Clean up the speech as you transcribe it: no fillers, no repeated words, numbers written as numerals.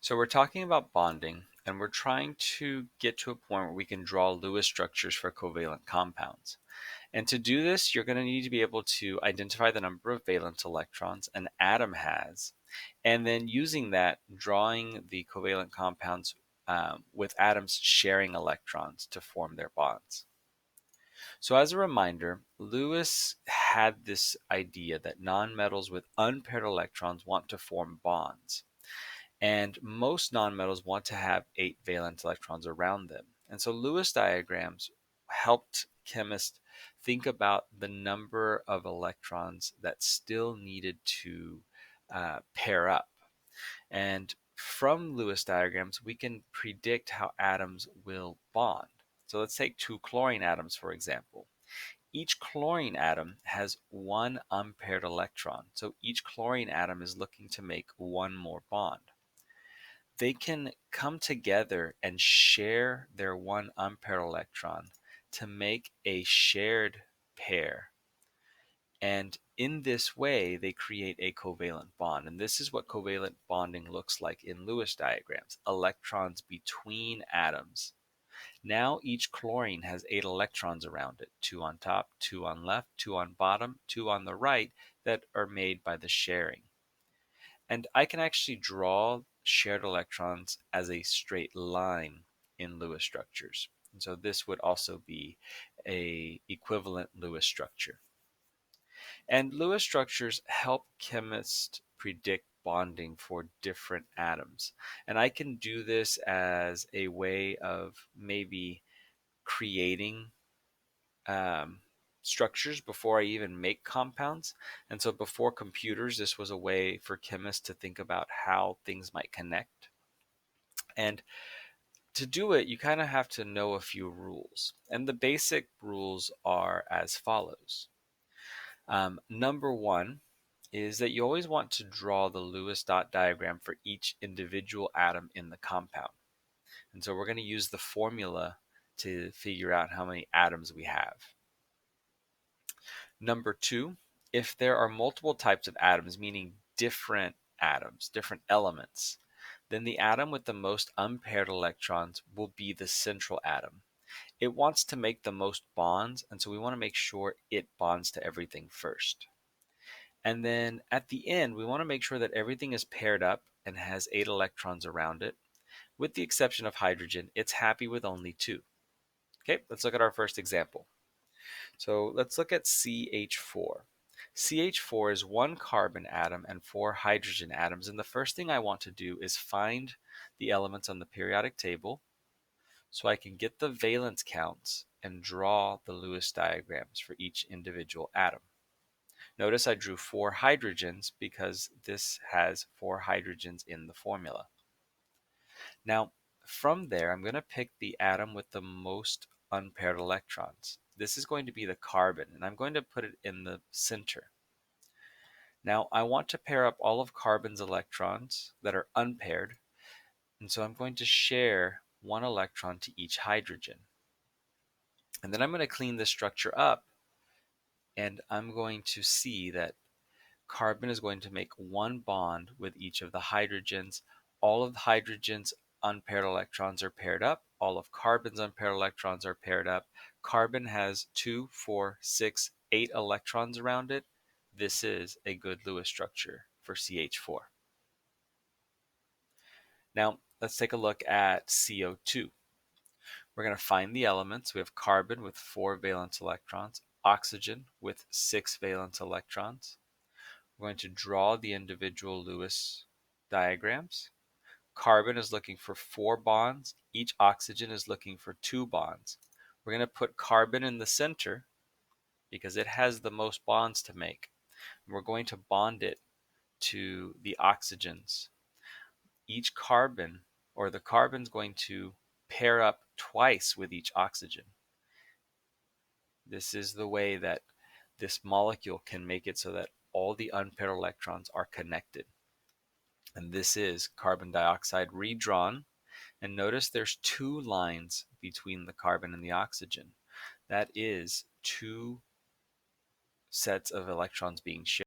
So we're talking about bonding, and we're trying to get to a point where we can draw Lewis structures for covalent compounds. And to do this, you're going to need to be able to identify the number of valence electrons an atom has, and then using that, drawing the covalent compounds with atoms sharing electrons to form their bonds. So as a reminder, Lewis had this idea that nonmetals with unpaired electrons want to form bonds. And most nonmetals want to have 8 valence electrons around them. And so Lewis diagrams helped chemists think about the number of electrons that still needed to pair up. And from Lewis diagrams, we can predict how atoms will bond. So let's take 2 chlorine atoms, for example. Each chlorine atom has 1 unpaired electron. So each chlorine atom is looking to make one more bond. They can come together and share their 1 unpaired electron to make a shared pair. And in this way, they create a covalent bond. And this is what covalent bonding looks like in Lewis diagrams: electrons between atoms. Now each chlorine has 8 electrons around it: 2 on top, 2 on left, 2 on bottom, 2 on the right, that are made by the sharing. And I can actually draw shared electrons as a straight line in Lewis structures. And so this would also be a equivalent Lewis structure. And Lewis structures help chemists predict bonding for different atoms. And I can do this as a way of maybe creating um, structures before I even make compounds. And so before computers, this was a way for chemists to think about how things might connect. And to do it, you kind of have to know a few rules. And the basic rules are as follows. Number one is that you always want to draw the Lewis dot diagram for each individual atom in the compound. And so we're going to use the formula to figure out how many atoms we have. Number two, if there are multiple types of atoms, meaning different atoms, different elements, then the atom with the most unpaired electrons will be the central atom. It wants to make the most bonds, and so we want to make sure it bonds to everything first. And then at the end, we want to make sure that everything is paired up and has 8 electrons around it. With the exception of hydrogen, it's happy with only 2. Okay, let's look at our first example. So let's look at CH4. CH4 is 1 carbon atom and 4 hydrogen atoms. And the first thing I want to do is find the elements on the periodic table so I can get the valence counts and draw the Lewis diagrams for each individual atom. Notice I drew 4 hydrogens because this has 4 hydrogens in the formula. Now, from there, I'm going to pick the atom with the most unpaired electrons. This is going to be the carbon, and I'm going to put it in the center. Now, I want to pair up all of carbon's electrons that are unpaired, and so I'm going to share 1 electron to each hydrogen. And then I'm going to clean this structure up, and I'm going to see that carbon is going to make one bond with each of the hydrogens. All of the hydrogens' unpaired electrons are paired up. All of carbon's unpaired electrons are paired up. Carbon has 2, 4, 6, 8 electrons around it. This is a good Lewis structure for CH4. Now, let's take a look at CO2. We're going to find the elements. We have carbon with 4 valence electrons, oxygen with 6 valence electrons. We're going to draw the individual Lewis diagrams. Carbon is looking for 4 bonds. Each oxygen is looking for 2 bonds. We're going to put carbon in the center because it has the most bonds to make. And we're going to bond it to the oxygens. Each carbon, or the carbon's going to pair up twice with each oxygen. This is the way that this molecule can make it so that all the unpaired electrons are connected. And this is carbon dioxide redrawn. And notice there's 2 lines between the carbon and the oxygen. That is 2 sets of electrons being shared.